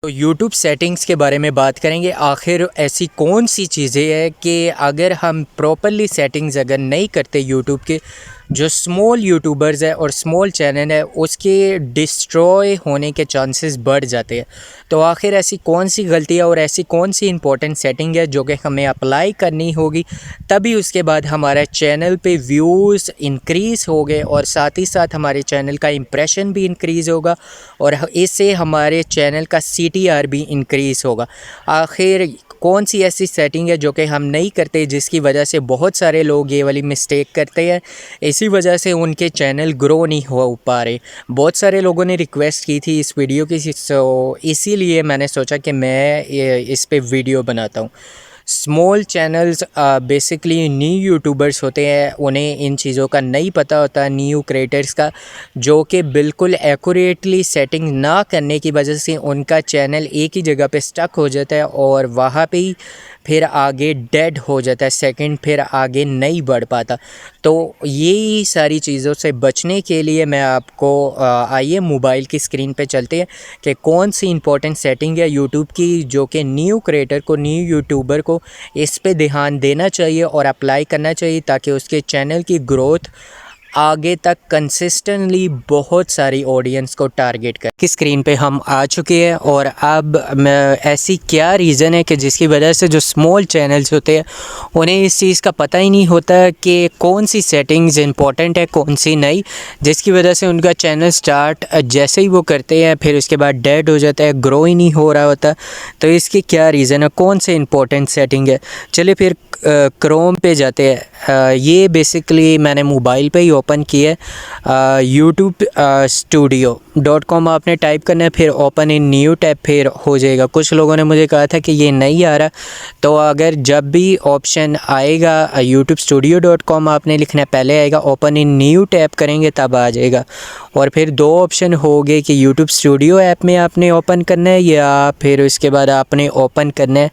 तो YouTube settings के बारे में बात करेंगे। आखिर ऐसी कौन सी चीज़ें हैं कि अगर हम प्रॉपरली सेटिंग्स अगर नहीं करते यूट्यूब के, जो स्मॉल यूट्यूबर्स है और स्मॉल चैनल है उसके डिस्ट्रॉय होने के चांसेस बढ़ जाते हैं। तो आखिर ऐसी कौन सी गलतियाँ और ऐसी कौन सी इंपॉर्टेंट सेटिंग है जो कि हमें अप्लाई करनी होगी, तभी उसके बाद हमारा चैनल पे व्यूज़ इंक्रीज़ हो गए और साथ ही साथ हमारे चैनल का इम्प्रेशन भी इंक्रीज़ होगा और इससे हमारे चैनल का CTR भी इंक्रीज़ होगा। आखिर कौन सी ऐसी सेटिंग है जो कि हम नहीं करते, जिसकी वजह से बहुत सारे लोग ये वाली मिस्टेक करते हैं, इसी वजह से उनके चैनल ग्रो नहीं हो पा रहे। बहुत सारे लोगों ने रिक्वेस्ट की थी इस वीडियो की, सो इसीलिए मैंने सोचा कि मैं इस पे वीडियो बनाता हूँ। Small channels basically new YouTubers होते हैं, उन्हें इन चीज़ों का नहीं पता होता, न्यू क्रिएटर्स का, जो कि बिल्कुल एक्यूरेटली सेटिंग ना करने की वजह से उनका चैनल एक ही जगह पे स्टक हो जाता है और वहाँ पे ही फिर आगे डेड हो जाता है, सेकंड फिर आगे नहीं बढ़ पाता। तो यही सारी चीज़ों से बचने के लिए मैं आपको आइए मोबाइल की स्क्रीन पे चलते हैं कि कौन सी इंपॉर्टेंट सेटिंग है यूट्यूब की जो कि न्यू क्रिएटर को, न्यू यूट्यूबर को इस पे ध्यान देना चाहिए और अप्लाई करना चाहिए ताकि उसके चैनल की ग्रोथ आगे तक कंसिस्टेंटली बहुत सारी ऑडियंस को टारगेट कर। की स्क्रीन पे हम आ चुके हैं और अब ऐसी क्या रीज़न है कि जिसकी वजह से जो स्मॉल चैनल्स होते हैं उन्हें इस चीज़ का पता ही नहीं होता कि कौन सी सेटिंग्स इंपॉर्टेंट है कौन सी नहीं, जिसकी वजह से उनका चैनल स्टार्ट जैसे ही वो करते हैं फिर उसके बाद डेड हो जाता है, ग्रो ही नहीं हो रहा होता। तो इसकी क्या रीज़न है, कौन से इंपॉर्टेंट सेटिंग है? चलिए फिर क्रोम पे जाते हैं। ये बेसिकली मैंने मोबाइल पे ही ओपन किया है। youtube.com आपने टाइप करना है, फिर ओपन इन न्यू टैब फिर हो जाएगा। कुछ लोगों ने मुझे कहा था कि ये नहीं आ रहा, तो अगर जब भी ऑप्शन आएगा youtube.studio.com आपने लिखना है, पहले आएगा ओपन इन न्यू टैब करेंगे तब आ जाएगा। और फिर दो ऑप्शन हो गए कि यूट्यूब स्टूडियो ऐप में आपने ओपन करना है या फिर उसके बाद आपने ओपन करना है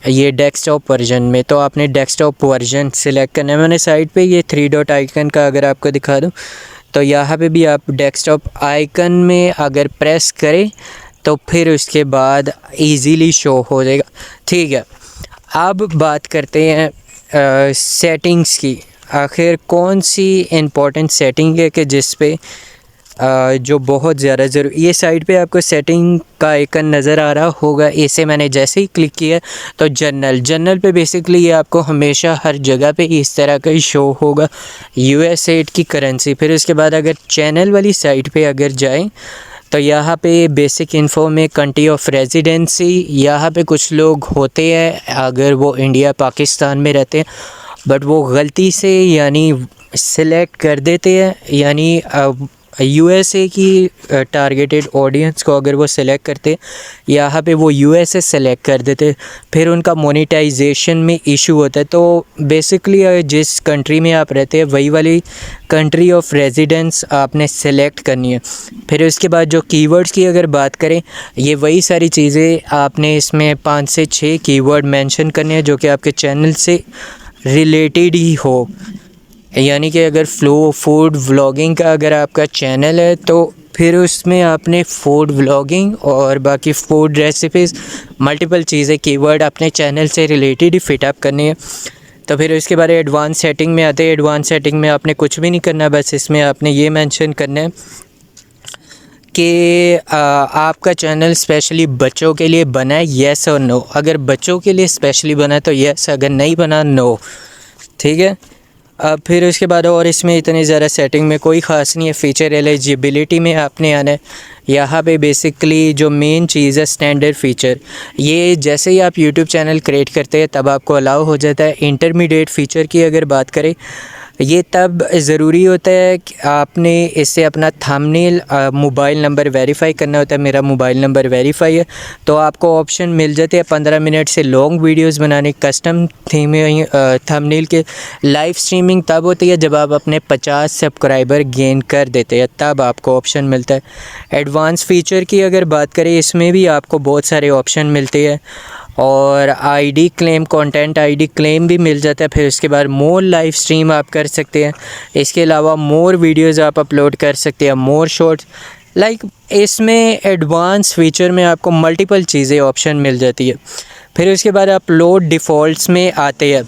ये डेस्कटॉप वर्जन में। तो आपने डेस्कटॉप वर्जन सिलेक्ट करना है। मैंने साइड पे ये 3 डॉट आइकन का अगर आपको दिखा दूँ तो यहाँ पे भी आप डेस्कटॉप आइकन में अगर प्रेस करें तो फिर उसके बाद इजीली शो हो जाएगा। ठीक है, अब बात करते हैं सेटिंग्स की। आखिर कौन सी इम्पोर्टेंट सेटिंग है कि जिस पे जो बहुत ज़्यादा ज़रूरी, ये साइड पे आपको सेटिंग का आइकन नज़र आ रहा होगा, इसे मैंने जैसे ही क्लिक किया तो जनरल पे बेसिकली ये आपको हमेशा हर जगह पे इस तरह का ही शो होगा, US की करेंसी। फिर उसके बाद अगर चैनल वाली साइट पे अगर जाएं तो यहाँ पे बेसिक इन्फो में कंट्री ऑफ रेजिडेंसी, यहाँ पे कुछ लोग होते हैं अगर वो इंडिया पाकिस्तान में रहते हैं बट वो गलती से यानी सिलेक्ट कर देते हैं, यानी USA की टारगेटेड ऑडियंस को अगर वो सिलेक्ट करते, यहाँ पे वो USA सेलेक्ट कर देते, फिर उनका मोनेटाइजेशन में इशू होता है। तो बेसिकली जिस कंट्री में आप रहते हैं वही वाली कंट्री ऑफ रेजिडेंस आपने सेलेक्ट करनी है। फिर उसके बाद जो कीवर्ड्स की अगर बात करें, ये वही सारी चीज़ें आपने इसमें 5 से 6 कीवर्ड मेंशन करने हैं जो कि आपके चैनल से रिलेटेड ही हो। यानी कि अगर फूड व्लॉगिंग का अगर आपका चैनल है तो फिर उसमें आपने फूड व्लॉगिंग और बाकी फूड रेसिपीज़ मल्टीपल चीज़ें कीवर्ड अपने चैनल से रिलेटेड ही फिटअप करनी है। तो फिर उसके बाद एडवांस सेटिंग में आते हैं। एडवांस सेटिंग में आपने कुछ भी नहीं करना, बस इसमें आपने ये मेंशन करना है कि आपका चैनल स्पेशली बच्चों के लिए बना है, येस और नो। अगर बच्चों के लिए स्पेशली बना है तो येस, अगर नहीं बना नो। ठीक है, अब फिर उसके बाद और इसमें इतनी ज़्यादा सेटिंग में कोई ख़ास नहीं है। फ़ीचर एलिजिबिलिटी में आपने आना है। यहाँ पे बेसिकली जो मेन चीज़ है स्टैंडर्ड फ़ीचर, ये जैसे ही आप यूट्यूब चैनल क्रिएट करते हैं तब आपको अलाउ हो जाता है। इंटरमीडिएट फ़ीचर की अगर बात करें, ये तब ज़रूरी होता है कि आपने इससे अपना थंबनेल मोबाइल नंबर वेरीफाई करना होता है। मेरा मोबाइल नंबर वेरीफाई है तो आपको ऑप्शन मिल जाते हैं 15 मिनट से लॉन्ग वीडियोस बनाने, कस्टम थीम थंबनेल के। लाइव स्ट्रीमिंग तब होती है जब आप अपने 50 सब्सक्राइबर गेन कर देते हैं, तब आपको ऑप्शन मिलता है। एडवांस फ़ीचर की अगर बात करें, इसमें भी आपको बहुत सारे ऑप्शन मिलते हैं और ID claim, content ID claim भी मिल जाता है। फिर उसके बाद मोर लाइव स्ट्रीम आप कर सकते हैं। इसके अलावा मोर वीडियोज़ आप अपलोड कर सकते हैं, मोर शॉर्ट्स। लाइक इसमें एडवांस फीचर में आपको मल्टीपल चीज़ें ऑप्शन मिल जाती है। फिर उसके बाद अपलोड डिफ़ॉल्ट्स में आते हैं।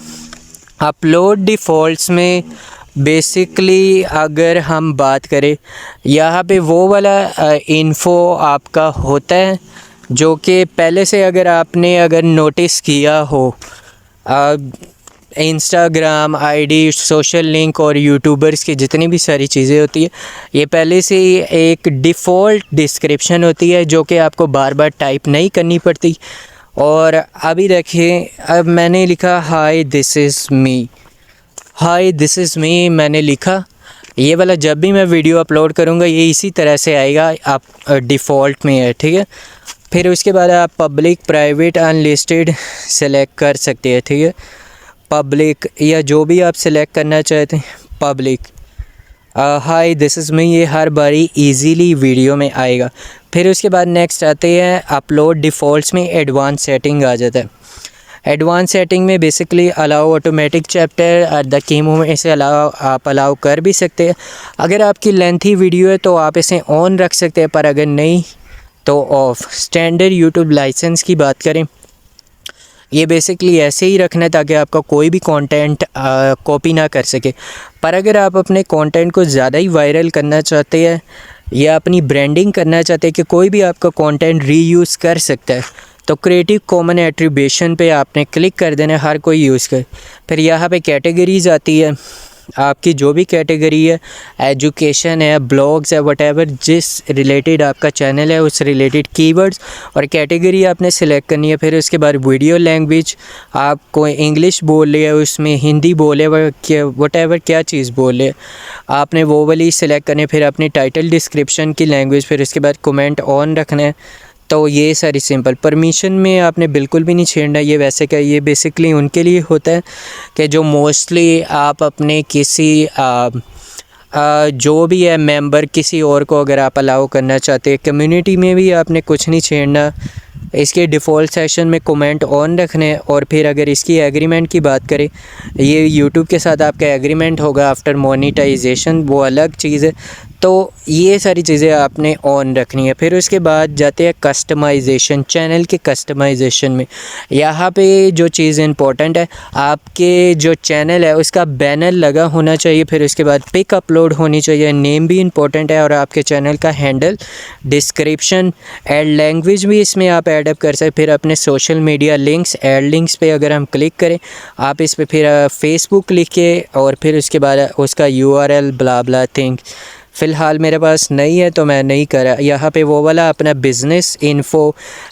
अपलोड डिफ़ॉल्ट्स में बेसिकली अगर हम बात करें, यहाँ पे वो वाला इन्फो आपका होता है जो कि पहले से अगर नोटिस किया हो, इंस्टाग्राम आईडी, सोशल लिंक और यूट्यूबर्स की जितनी भी सारी चीज़ें होती है, ये पहले से ही एक डिफ़ॉल्ट डिस्क्रिप्शन होती है जो कि आपको बार बार टाइप नहीं करनी पड़ती। और अभी देखिए, अब मैंने लिखा हाय दिस इज़ मी, मैंने लिखा, ये वाला जब भी मैं वीडियो अपलोड करूँगा ये इसी तरह से आएगा, आप डिफ़ॉल्ट में है, ठीक है। फिर उसके बाद आप पब्लिक, प्राइवेट, अनलिस्टेड सेलेक्ट कर सकते हैं, ठीक है। पब्लिक या जो भी आप सेलेक्ट करना चाहते हैं, public, hi this is me, ये हर बारी इजीली वीडियो में आएगा। फिर उसके बाद नेक्स्ट आते हैं अपलोड डिफ़ॉल्ट्स में एडवांस सेटिंग आ जाता है। एडवांस सेटिंग में basically allow automatic chapter at the key movement, इसे अलाउ कर भी सकते हैं। अगर आपकी लेंथी वीडियो है तो आप इसे ऑन रख सकते हैं, पर अगर नहीं तो ऑफ। स्टैंडर्ड यूट्यूब लाइसेंस की बात करें, ये बेसिकली ऐसे ही रखना है ताकि आपका कोई भी कंटेंट कॉपी ना कर सके। पर अगर आप अपने कंटेंट को ज़्यादा ही वायरल करना चाहते हैं या अपनी ब्रांडिंग करना चाहते हैं कि कोई भी आपका कंटेंट रीयूज़ कर सकता है, तो क्रिएटिव कॉमन एट्रीब्यूशन पे आपने क्लिक कर देना, हर कोई यूज़ कर। फिर यहाँ पे कैटेगरीज़ आती है, आपकी जो भी कैटेगरी है, एजुकेशन है, ब्लॉग्स है, वटेवर, जिस रिलेटेड आपका चैनल है उस रिलेटेड कीवर्ड्स और कैटेगरी आपने सेलेक्ट करनी है। फिर उसके बाद वीडियो लैंग्वेज, आपको इंग्लिश बोल रहे है, उसमें हिंदी बोले, वटेवर क्या चीज़ बोले, आपने वो वाली सेलेक्ट करनी है। फिर अपनी टाइटल डिस्क्रिप्शन की लैंग्वेज, फिर उसके बाद कमेंट ऑन रखना है। तो ये सारी सिंपल। परमिशन में आपने बिल्कुल भी नहीं छेड़ना, ये वैसे क्या, ये बेसिकली उनके लिए होता है कि जो मोस्टली आप अपने किसी जो भी है मेंबर, किसी और को अगर आप अलाउ करना चाहते हैं। कम्युनिटी में भी आपने कुछ नहीं छेड़ना, इसके डिफ़ॉल्ट सेक्शन में कमेंट ऑन रखने। और फिर अगर इसकी एग्रीमेंट की बात करें, ये यूट्यूब के साथ आपका एग्रीमेंट होगा आफ्टर मोनेटाइजेशन, वो अलग चीज़ है। तो ये सारी चीज़ें आपने ऑन रखनी है। फिर उसके बाद जाते हैं कस्टमाइजेशन, चैनल के कस्टमाइजेशन में। यहाँ पे जो चीज़ इंपॉर्टेंट है, आपके जो चैनल है उसका बैनर लगा होना चाहिए। फिर उसके बाद पिक अपलोड होनी चाहिए, नेम भी इंपॉर्टेंट है, और आपके चैनल का हैंडल, डिस्क्रिप्शन, ऐड लैंग्वेज भी इसमें आप ऐड अप कर सकते। फिर अपने social media links, add links पे अगर हम क्लिक करें, आप इस पे फिर फेसबुक लिखे और फिर उसके बाद उसका URL ब्ला ब्ला थिंग। फ़िलहाल मेरे पास नहीं है तो मैं नहीं करा। यहाँ पे वो वाला अपना बिज़नेस इन्फो,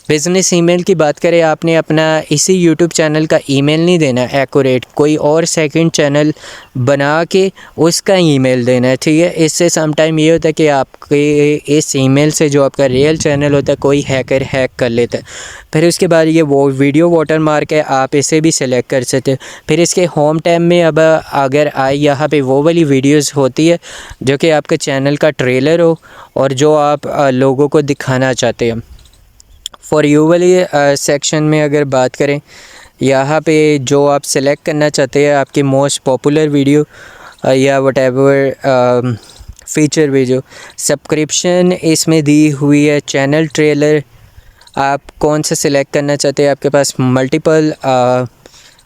बिज़नेस ईमेल की बात करें, आपने अपना इसी यूट्यूब चैनल का ईमेल नहीं देना एक्यूरेट, कोई और सेकंड चैनल बना के उसका ईमेल देना है, ठीक है। इससे समटाइम ये होता है कि आपके इस ईमेल से जो आपका रियल चैनल होता है कोई हैकर हैक कर लेता है। फिर उसके बाद ये वो वीडियो वाटरमार्क है, आप इसे भी सिलेक्ट कर सकते हैं। फिर इसके होम टैब में अब अगर आए, यहाँ पे वो वाली वीडियोस होती है जो कि आपके चैनल का ट्रेलर हो और जो आप लोगों को दिखाना चाहते हैं। फॉर यू वाली सेक्शन में अगर बात करें, यहाँ पे जो आप सिलेक्ट करना चाहते हैं आपकी मोस्ट पॉपुलर वीडियो या वटेवर फीचर वीडियो, सब्सक्रिप्शन इसमें दी हुई है, चैनल ट्रेलर आप कौन सा सिलेक्ट करना चाहते हैं, आपके पास मल्टीपल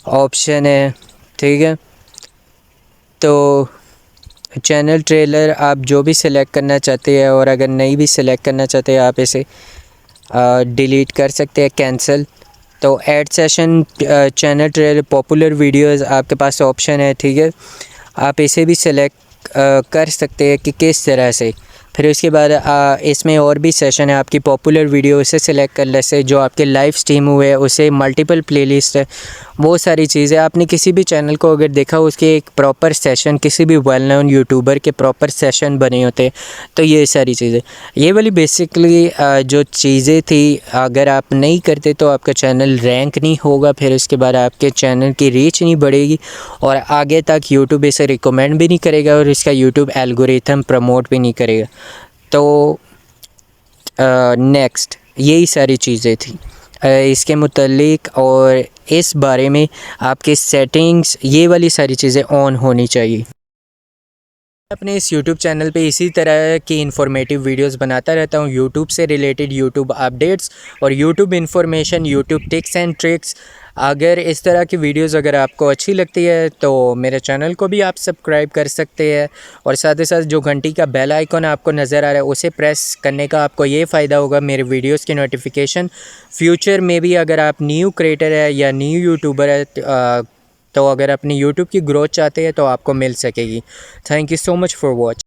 ऑप्शन है, ठीक है। तो चैनल ट्रेलर आप जो भी सिलेक्ट करना चाहते हैं, और अगर नहीं भी सिलेक्ट करना चाहते आप इसे डिलीट कर सकते हैं, कैंसिल। तो add session, channel trailer, popular videos आपके पास ऑप्शन है, ठीक है। आप इसे भी सिलेक्ट कर सकते हैं कि किस तरह से। फिर उसके बाद इसमें और भी सेशन है, आपकी पॉपुलर वीडियो उसे सिलेक्ट कर ले से, जो आपके लाइव स्ट्रीम हुए उसे मल्टीपल प्लेलिस्ट है, वो सारी चीज़ें। आपने किसी भी चैनल को अगर देखा, उसके एक प्रॉपर सेशन, किसी भी वेल नोन यूट्यूबर के प्रॉपर सेशन बने होते हैं। तो ये सारी चीज़ें, ये वाली बेसिकली जो चीज़ें थी, अगर आप नहीं करते तो आपका चैनल रैंक नहीं होगा। फिर उसके बाद आपके चैनल की रीच नहीं बढ़ेगी और आगे तक यूट्यूब इसे रिकमेंड भी नहीं करेगा और इसका यूट्यूब एल्गोरिथम प्रमोट भी नहीं करेगा। तो नेक्स्ट यही सारी चीज़ें थी इसके मुतालिक, और इस बारे में आपके सेटिंग्स, ये वाली सारी चीज़ें ऑन होनी चाहिए। अपने इस YouTube चैनल पे इसी तरह की इन्फॉर्मेटिव वीडियोस बनाता रहता हूँ, YouTube से रिलेटेड, YouTube अपडेट्स और YouTube information, YouTube tips and tricks. अगर इस तरह की वीडियोस अगर आपको अच्छी लगती है तो मेरे चैनल को भी आप सब्सक्राइब कर सकते हैं, और साथ ही साथ जो घंटी का बेल आइकन आपको नज़र आ रहा है उसे प्रेस करने का आपको ये फ़ायदा होगा, मेरे वीडियोस की नोटिफिकेशन फ्यूचर में भी, अगर आप न्यू क्रिएटर है या न्यू यूट्यूबर है तो अगर अपनी यूट्यूब की ग्रोथ चाहते हैं तो आपको मिल सकेगी। Thank you so much for watch.